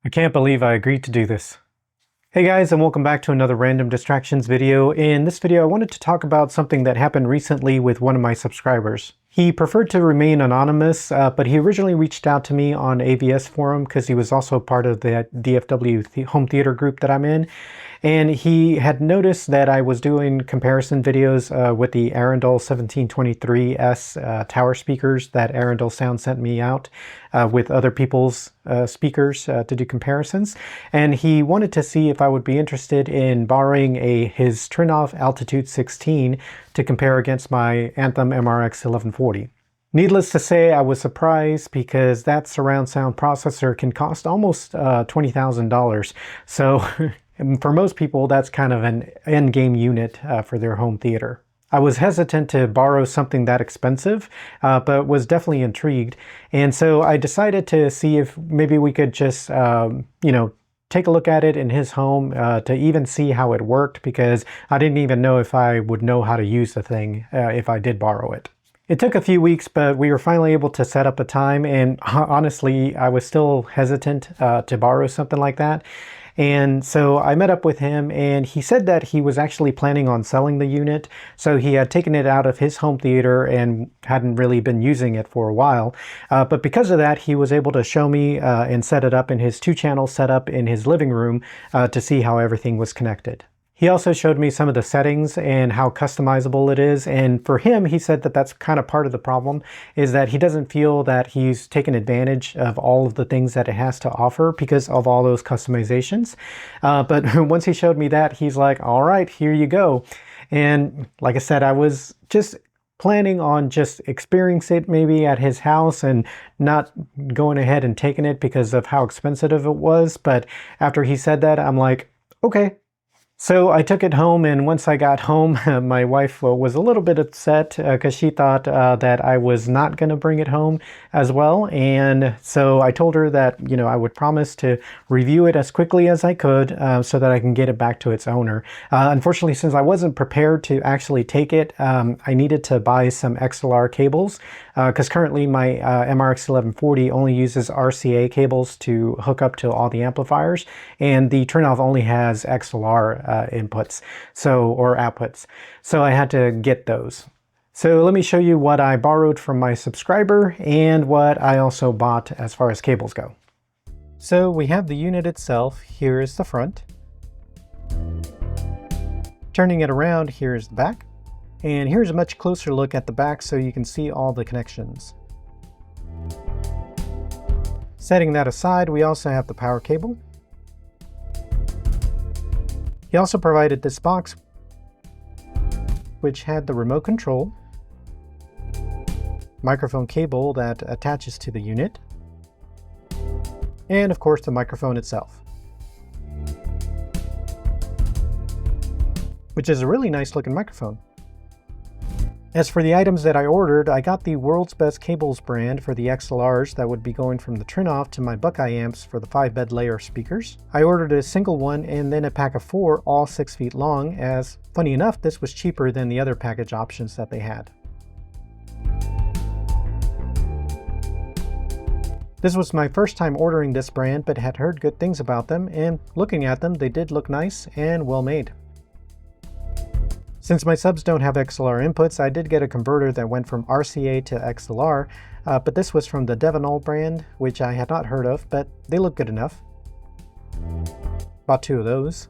I can't believe I agreed to do this. Hey guys, and welcome back to another random distractions video. In this video, I wanted to talk about something that happened recently with one of my subscribers. He preferred to remain anonymous, but he originally reached out to me on AVS forum because he was also part of the DFW home theater group that I'm in. And he had noticed that I was doing comparison videos with the Arundel 1723S tower speakers that Arundel Sound sent me out with other people's speakers to do comparisons. And he wanted to see if I would be interested in borrowing his Trinnov Altitude 16 to compare against my Anthem MRX 1140. Needless to say, I was surprised because that surround sound processor can cost almost $20,000. So for most people, that's kind of an end game unit for their home theater. I was hesitant to borrow something that expensive, but was definitely intrigued. And so I decided to see if maybe we could just, take a look at it in his home to even see how it worked, because I didn't even know if I would know how to use the thing if I did borrow it. It took a few weeks, but we were finally able to set up a time, and honestly, I was still hesitant to borrow something like that. And so I met up with him, and he said that he was actually planning on selling the unit. So he had taken it out of his home theater and hadn't really been using it for a while. But because of that, he was able to show me and set it up in his 2-channel setup in his living room to see how everything was connected. He also showed me some of the settings and how customizable it is. And for him, he said that that's kind of part of the problem, is that he doesn't feel that he's taken advantage of all of the things that it has to offer because of all those customizations. But once he showed me that, he's like, all right, here you go. And like I said, I was just planning on just experiencing it maybe at his house and not going ahead and taking it because of how expensive it was. But after he said that, I'm like, okay. So I took it home, and once I got home, my wife was a little bit upset because she thought that I was not going to bring it home as well. And so I told her that, I would promise to review it as quickly as I could so that I can get it back to its owner. Unfortunately, since I wasn't prepared to actually take it, I needed to buy some XLR cables because currently my MRX 1140 only uses RCA cables to hook up to all the amplifiers, and the Trinnov only has XLR inputs, or outputs. So I had to get those. So let me show you what I borrowed from my subscriber and what I also bought as far as cables go. So we have the unit itself. Here is the front. Turning it around, here's the back. And here's a much closer look at the back so you can see all the connections. Setting that aside, we also have the power cable. He also provided this box, which had the remote control, microphone cable that attaches to the unit, and of course the microphone itself, which is a really nice looking microphone. As for the items that I ordered, I got the World's Best Cables brand for the XLRs that would be going from the Trinnov to my Buckeye amps for the 5-bed layer speakers. I ordered a single one and then a pack of 4, all 6 feet long, as funny enough, this was cheaper than the other package options that they had. This was my first time ordering this brand, but had heard good things about them, and looking at them, they did look nice and well made. Since my subs don't have XLR inputs, I did get a converter that went from RCA to XLR, but this was from the Devanol brand, which I had not heard of, but they look good enough. Bought 2 of those.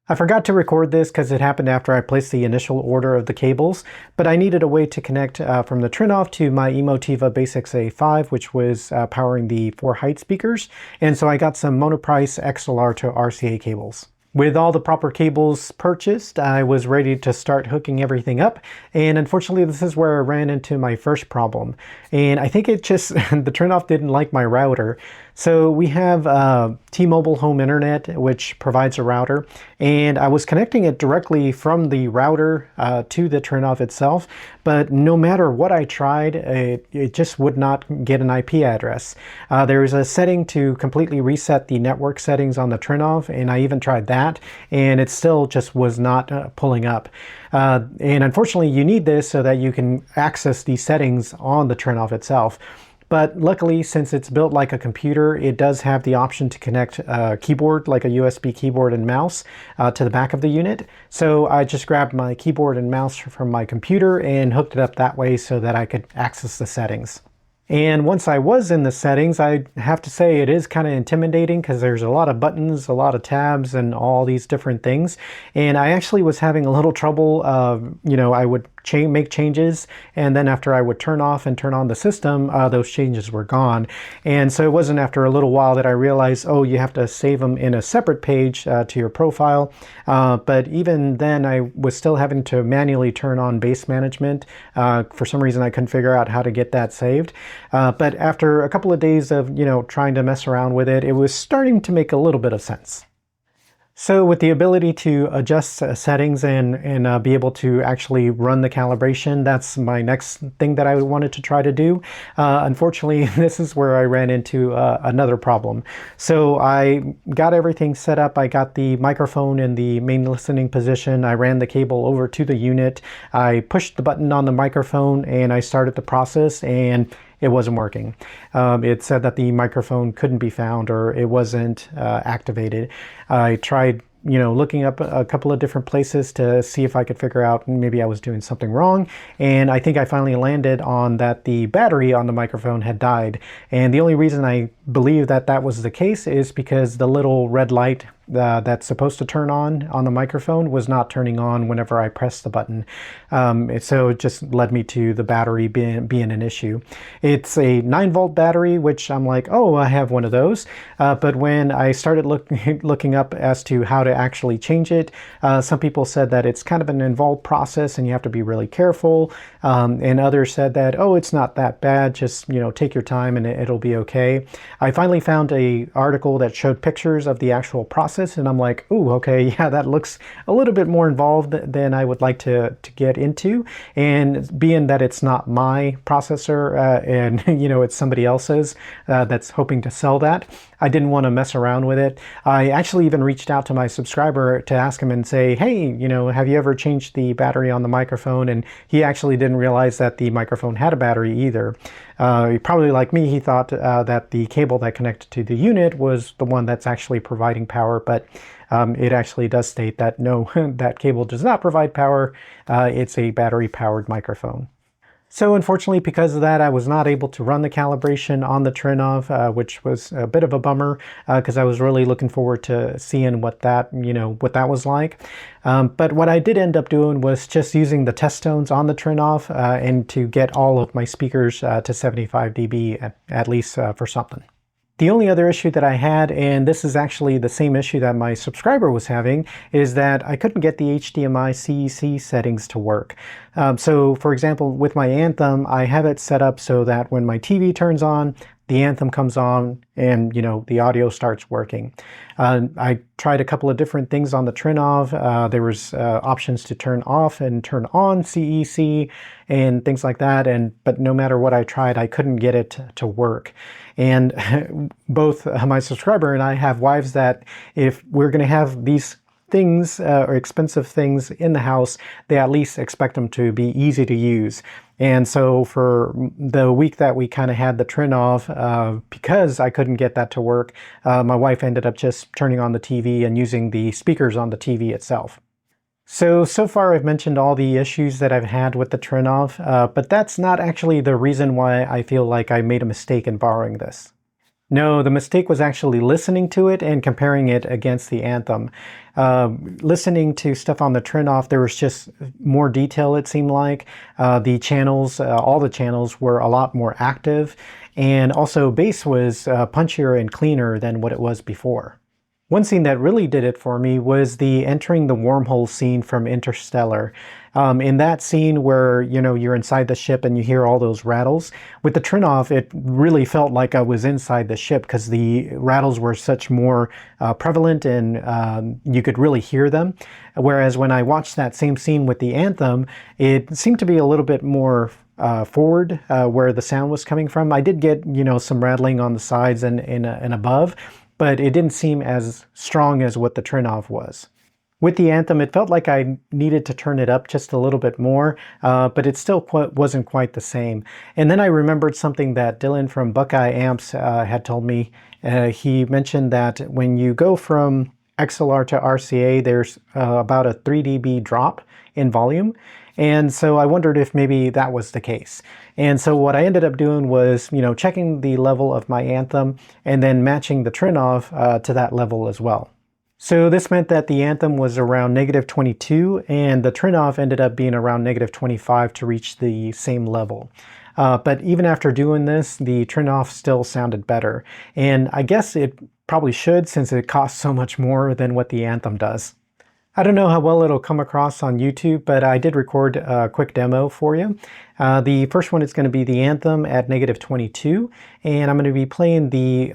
I forgot to record this because it happened after I placed the initial order of the cables, but I needed a way to connect from the Trinnov to my Emotiva Basics A5, which was powering the 4 height speakers, and so I got some Monoprice XLR to RCA cables. With all the proper cables purchased, I was ready to start hooking everything up, and unfortunately this is where I ran into my first problem. And I think it just, the Trinnov didn't like my router. So we have T-Mobile Home Internet, which provides a router, and I was connecting it directly from the router to the Trinnov itself, but no matter what I tried, it just would not get an IP address. There is a setting to completely reset the network settings on the Trinnov, and I even tried that, and it still just was not pulling up. And unfortunately, you need this so that you can access these settings on the Trinnov itself. But luckily, since it's built like a computer, it does have the option to connect a keyboard, like a USB keyboard and mouse, to the back of the unit. So I just grabbed my keyboard and mouse from my computer and hooked it up that way so that I could access the settings. And once I was in the settings, I have to say it is kind of intimidating because there's a lot of buttons, a lot of tabs, and all these different things. And I actually was having a little trouble. I would make changes, and then after I would turn off and turn on the system, those changes were gone. And so it wasn't after a little while that I realized, oh, you have to save them in a separate page to your profile. But even then, I was still having to manually turn on base management. For some reason, I couldn't figure out how to get that saved. But after a couple of days of, trying to mess around with it, it was starting to make a little bit of sense. So with the ability to adjust settings and be able to actually run the calibration, that's my next thing that I wanted to try to do. Unfortunately, this is where I ran into another problem. So I got everything set up. I got the microphone in the main listening position. I ran the cable over to the unit. I pushed the button on the microphone and I started the process, and it wasn't working. It said that the microphone couldn't be found, or it wasn't activated. I tried looking up a couple of different places to see if I could figure out maybe I was doing something wrong. And I think I finally landed on that the battery on the microphone had died. And the only reason I believe that that was the case is because the little red light that's supposed to turn on the microphone was not turning on whenever I pressed the button. So it just led me to the battery being an issue. It's a 9-volt battery, which I'm like, oh, I have one of those. But when I started looking up as to how to actually change it, some people said that it's kind of an involved process and you have to be really careful. And others said that, oh, it's not that bad, just take your time and it'll be okay. I finally found an article that showed pictures of the actual process, and I'm like, ooh, okay, yeah, that looks a little bit more involved than I would like to get into. And being that it's not my processor and it's somebody else's that's hoping to sell that, I didn't want to mess around with it. I actually even reached out to my subscriber to ask him and say, hey, have you ever changed the battery on the microphone? And he actually didn't realize that the microphone had a battery either. Probably like me, he thought that the cable that connected to the unit was the one that's actually providing power, but it actually does state that no, that cable does not provide power. It's a battery-powered microphone. So unfortunately, because of that, I was not able to run the calibration on the Trinnov, which was a bit of a bummer because I was really looking forward to seeing what that was like. But what I did end up doing was just using the test tones on the Trinnov and to get all of my speakers to 75 dB at least for something. The only other issue that I had, and this is actually the same issue that my subscriber was having, is that I couldn't get the HDMI CEC settings to work. So for example, with my Anthem, I have it set up so that when my TV turns on, the Anthem comes on and the audio starts working. I tried a couple of different things on the Trinnov. There was options to turn off and turn on CEC and things like that, but no matter what I tried, I couldn't get it to work. And both my subscriber and I have wives that if we're going to have these things or expensive things in the house, they at least expect them to be easy to use. And so for the week that we kind of had the Trinnov, because I couldn't get that to work, my wife ended up just turning on the TV and using the speakers on the TV itself. So far I've mentioned all the issues that I've had with the Trinnov, but that's not actually the reason why I feel like I made a mistake in borrowing this. No, the mistake was actually listening to it and comparing it against the Anthem. Listening to stuff on the Trinnov, there was just more detail, it seemed like. The channels, all the channels were a lot more active, and also bass was punchier and cleaner than what it was before. One scene that really did it for me was the entering the wormhole scene from Interstellar. In that scene where, you're inside the ship and you hear all those rattles, with the Trinnov, it really felt like I was inside the ship because the rattles were such more prevalent and you could really hear them. Whereas when I watched that same scene with the Anthem, it seemed to be a little bit more forward where the sound was coming from. I did get, some rattling on the sides and above, but it didn't seem as strong as what the Trinnov was. With the Anthem, it felt like I needed to turn it up just a little bit more, but it still wasn't quite the same. And then I remembered something that Dylan from Buckeye Amps had told me. He mentioned that when you go from XLR to RCA, there's about a 3 dB drop in volume. And so I wondered if maybe that was the case. And so what I ended up doing was, checking the level of my Anthem and then matching the Trinnov to that level as well. So this meant that the Anthem was around -22 and the Trinnov ended up being around -25 to reach the same level. But even after doing this, the Trinnov still sounded better. And I guess it probably should, since it costs so much more than what the Anthem does. I don't know how well it'll come across on YouTube, but I did record a quick demo for you. The first one is going to be the Anthem at -22, and I'm going to be playing the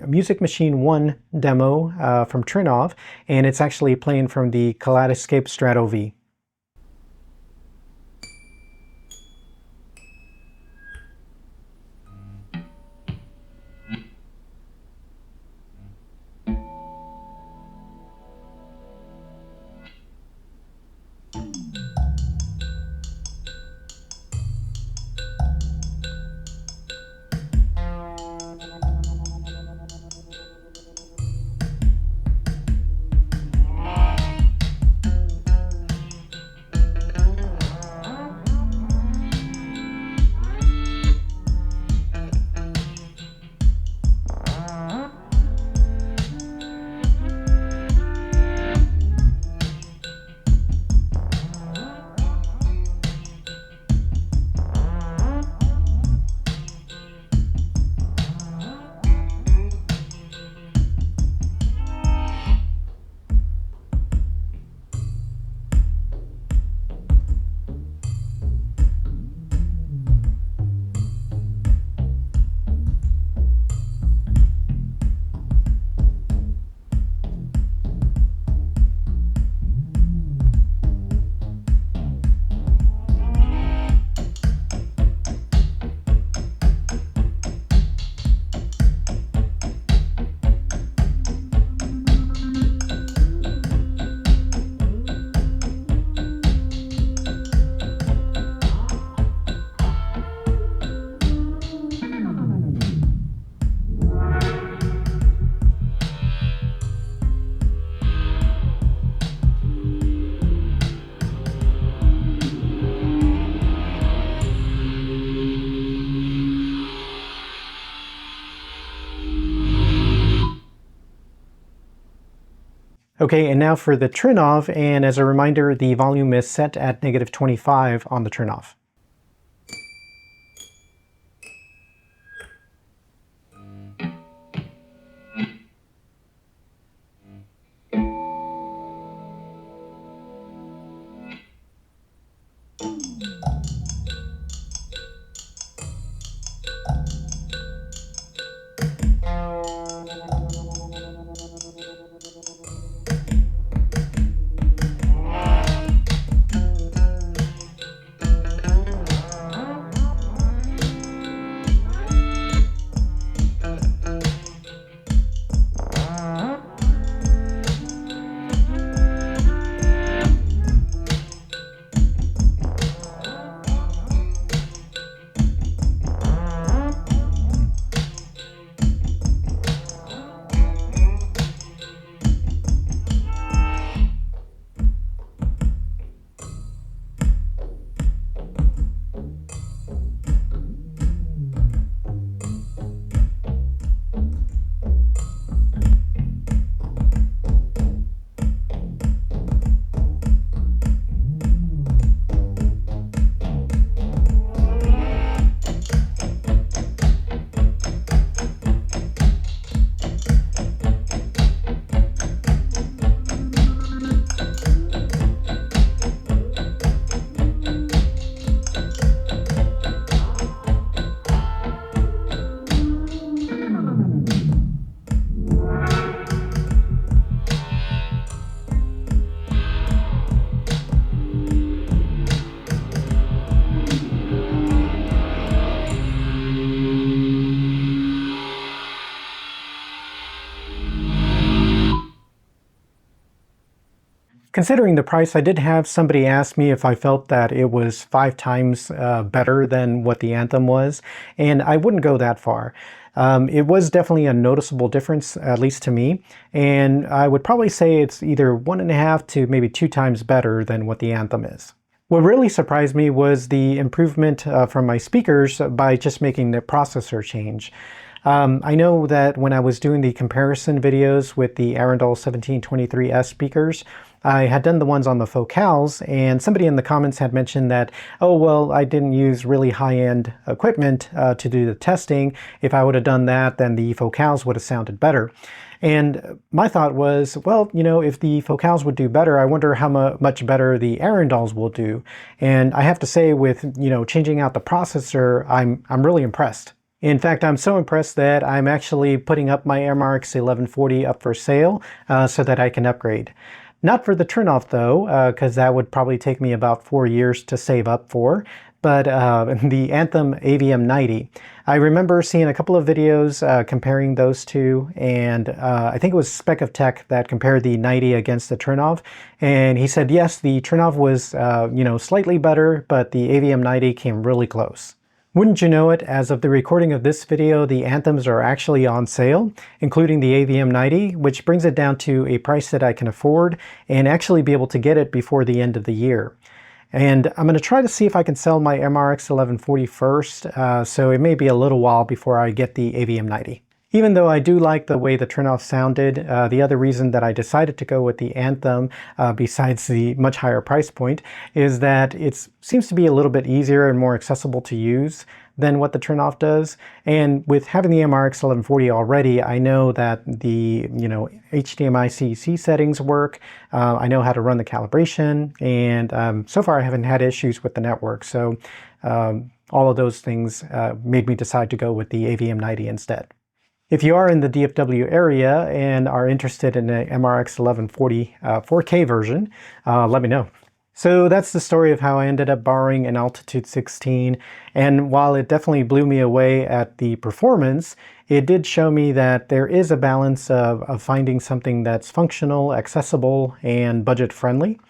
Music Machine 1 demo from Trinnov, and it's actually playing from the Kaleidoscape Strato V. Okay, and now for the Trinnov, and as a reminder, the volume is set at -25 on the Trinnov. Considering the price, I did have somebody ask me if I felt that it was 5 times better than what the Anthem was, and I wouldn't go that far. It was definitely a noticeable difference, at least to me, and I would probably say it's either 1.5 to maybe 2 times better than what the Anthem is. What really surprised me was the improvement from my speakers by just making the processor change. I know that when I was doing the comparison videos with the Arundel 1723S speakers, I had done the ones on the focals, and somebody in the comments had mentioned that, oh, well, I didn't use really high-end equipment to do the testing. If I would have done that, then the focals would have sounded better. And my thought was, well, you know, if the focals would do better, I wonder how much better the Arundels will do. And I have to say, with, you know, changing out the processor, I'm really impressed. In fact, I'm so impressed that I'm actually putting up my MRX 1140 up for sale so that I can upgrade. Not for the Trinnov though, because that would probably take me about 4 years to save up for, but the Anthem AVM90. I remember seeing a couple of videos comparing those two, and I think it was Spec of Tech that compared the 90 against the Trinnov, and he said yes, the Trinnov was you know, slightly better, but the AVM90 came really close. Wouldn't you know it, as of the recording of this video, the Anthems are actually on sale, including the AVM90, which brings it down to a price that I can afford and actually be able to get it before the end of the year. And I'm going to try to see if I can sell my MRX 1140 first, so it may be a little while before I get the AVM90. Even though I do like the way the Trinnov sounded, the other reason that I decided to go with the Anthem, besides the much higher price point, is that it seems to be a little bit easier and more accessible to use than what the Trinnov does. And with having the MRX 1140 already, I know that the HDMI CEC settings work. I know how to run the calibration, and so far I haven't had issues with the network. So all of those things made me decide to go with the AVM90 instead. If you are in the DFW area and are interested in the MRX 1140 4K version, let me know. So that's the story of how I ended up borrowing an Altitude 16, and while it definitely blew me away at the performance, it did show me that there is a balance of finding something that's functional, accessible, and budget-friendly.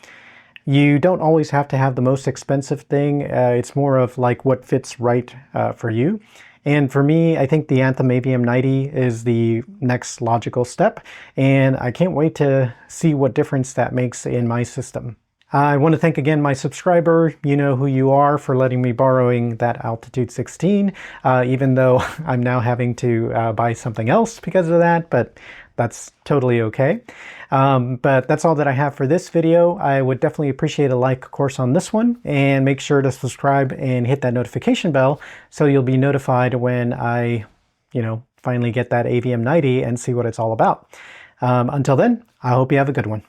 You don't always have to have the most expensive thing. It's more of like what fits right for you. And for me, I think the Anthem AVM90 is the next logical step, and I can't wait to see what difference that makes in my system. I want to thank again my subscriber, you know who you are, for letting me borrowing that Altitude 16, even though I'm now having to buy something else because of that, but that's totally okay. But that's all that I have for this video. I would definitely appreciate a like, of course, on this one, and make sure to subscribe and hit that notification bell so you'll be notified when I, finally get that AVM90 and see what it's all about. Until then, I hope you have a good one.